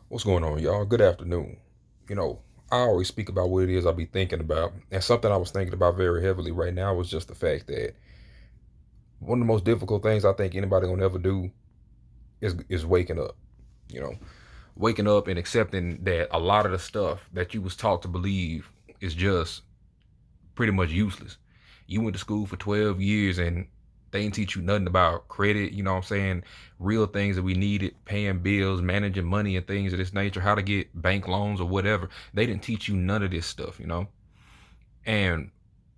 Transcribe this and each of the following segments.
What's going on, y'all? Good afternoon. You know, I always speak about what it is I be thinking about, and something I was thinking about very heavily right now was just the fact that one of the most difficult things I think anybody gonna ever do is waking up. You know, waking up and accepting that a lot of the stuff that you was taught to believe is just pretty much useless. You went to school for 12 years and they didn't teach you nothing about credit, you know what I'm saying? Real things that we needed, paying bills, managing money and things of this nature, how to get bank loans or whatever. They didn't teach you none of this stuff, you know? And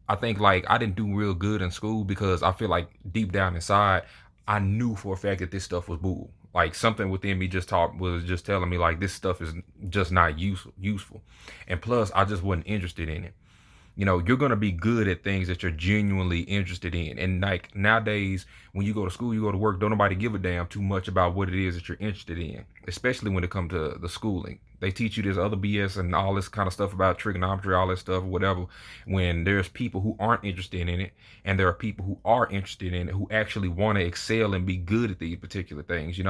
I think like I didn't do real good in school because I feel like deep down inside, I knew for a fact that this stuff was bull. Like something within me just taught was just telling me like this stuff is just not useful. And plus I just wasn't interested in it. You're going to be good at things that you're genuinely interested in. And like nowadays, when you go to school, you go to work, don't nobody give a damn too much about what it is that you're interested in, especially when it comes to the schooling. They teach you this other BS and all this kind of stuff about trigonometry, all that stuff, whatever, when there's people who aren't interested in it, and there are people who are interested in it who actually want to excel and be good at these particular things.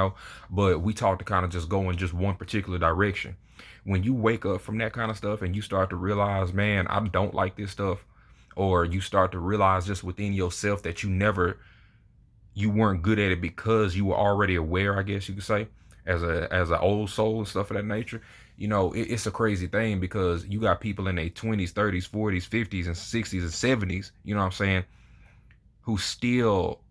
But we talk to kind of just go in just one particular direction. When you wake up from that kind of stuff and you start to realize, man, I don't like this stuff, or you start to realize just within yourself that you weren't good at it because you were already aware, I guess you could say, as a old soul and stuff of that nature. It's a crazy thing because you got people in their 20s, 30s, 40s, 50s, and 60s and 70s, you know what I'm saying, who still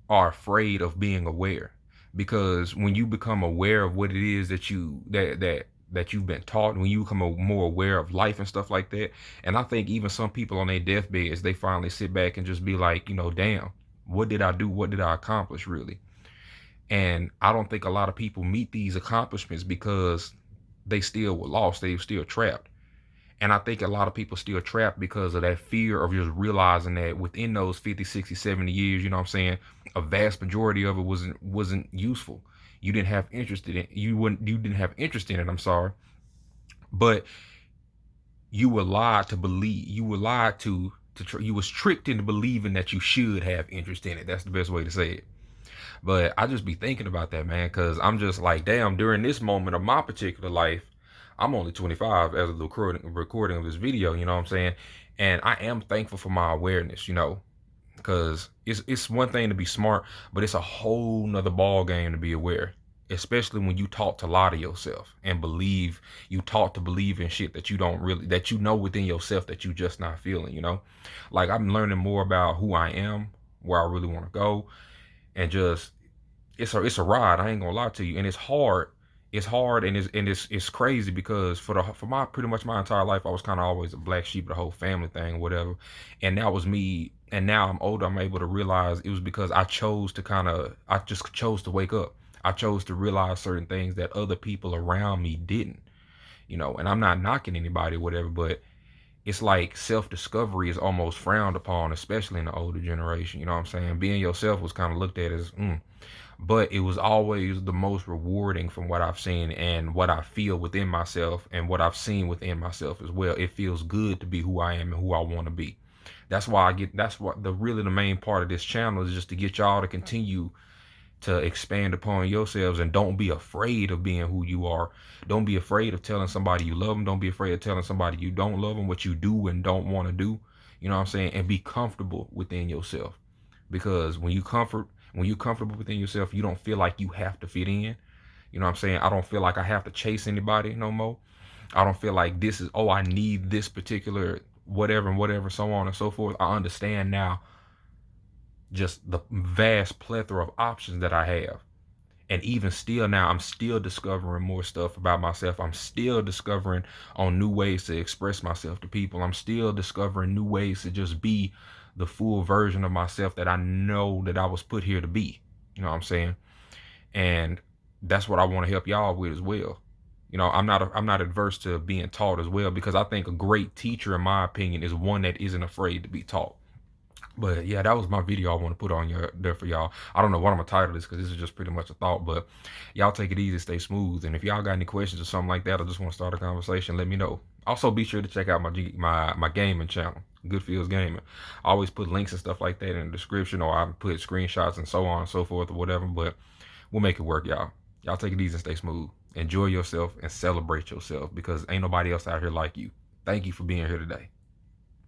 are afraid of being aware. Because when you become aware of what it is that you've been taught, when you become more aware of life and stuff like that, and I think even some people on their deathbeds, they finally sit back and just be like, damn, what did I do? What did I accomplish really? And I don't think a lot of people meet these accomplishments because they still were lost. They were still trapped. And I think a lot of people still trapped because of that fear of just realizing that within those 50, 60, 70 years, you know what I'm saying, a vast majority of it wasn't useful. You didn't have interest in it. You didn't have interest in it, I'm sorry. But you were lied to believe. You were lied you was tricked into believing that you should have interest in it. That's the best way to say it. But I just be thinking about that, man, because I'm just like, damn, during this moment of my particular life, I'm only 25 as of the recording of this video, you know what I'm saying? And I am thankful for my awareness, because it's one thing to be smart, but it's a whole nother ball game to be aware. Especially when you taught to lie to yourself and believe you taught to believe in shit that you don't really that you know within yourself that you just not feeling. Like I'm learning more about who I am, where I really want to go, and just it's a ride. I ain't gonna lie to you, and it's hard. It's hard and it's crazy because for my pretty much my entire life I was kind of always a black sheep of the whole family thing, whatever. And that was me. And now I'm older, I'm able to realize it was because I just chose to wake up. I chose to realize certain things that other people around me didn't. And I'm not knocking anybody or whatever, but it's like self-discovery is almost frowned upon, especially in the older generation. You know what I'm saying? Being yourself was kind of looked at as but it was always the most rewarding from what I've seen and what I feel within myself and what I've seen within myself as well. It feels good to be who I am and who I want to be. That's what the main part of this channel is, just to get y'all to continue to expand upon yourselves, and don't be afraid of being who you are. Don't be afraid of telling somebody you love them. Don't be afraid of telling somebody you don't love them, what you do and don't want to do. You know what I'm saying? And be comfortable within yourself. Because when you're comfortable within yourself, you don't feel like you have to fit in. You know what I'm saying? I don't feel like I have to chase anybody no more. I don't feel like this is, oh, I need this particular whatever and whatever, so on and so forth. I understand now just the vast plethora of options that I have. And even still now, I'm still discovering more stuff about myself. I'm still discovering on new ways to express myself to people. I'm still discovering new ways to just be the full version of myself that I know that I was put here to be. You know what I'm saying? And that's what I want to help y'all with as well. I'm not adverse to being taught as well, because I think a great teacher, in my opinion, is one that isn't afraid to be taught. But yeah, that was my video I want to put on there for y'all. I don't know what I'm gonna title this, because this is just pretty much a thought. But y'all take it easy, stay smooth, and if y'all got any questions or something like that, or just want to start a conversation, let me know. Also, be sure to check out my gaming channel, Goodfeels Gaming. I always put links and stuff like that in the description, or I put screenshots and so on and so forth or whatever. But we'll make it work, y'all. Y'all take it easy and stay smooth. Enjoy yourself and celebrate yourself because ain't nobody else out here like you. Thank you for being here today.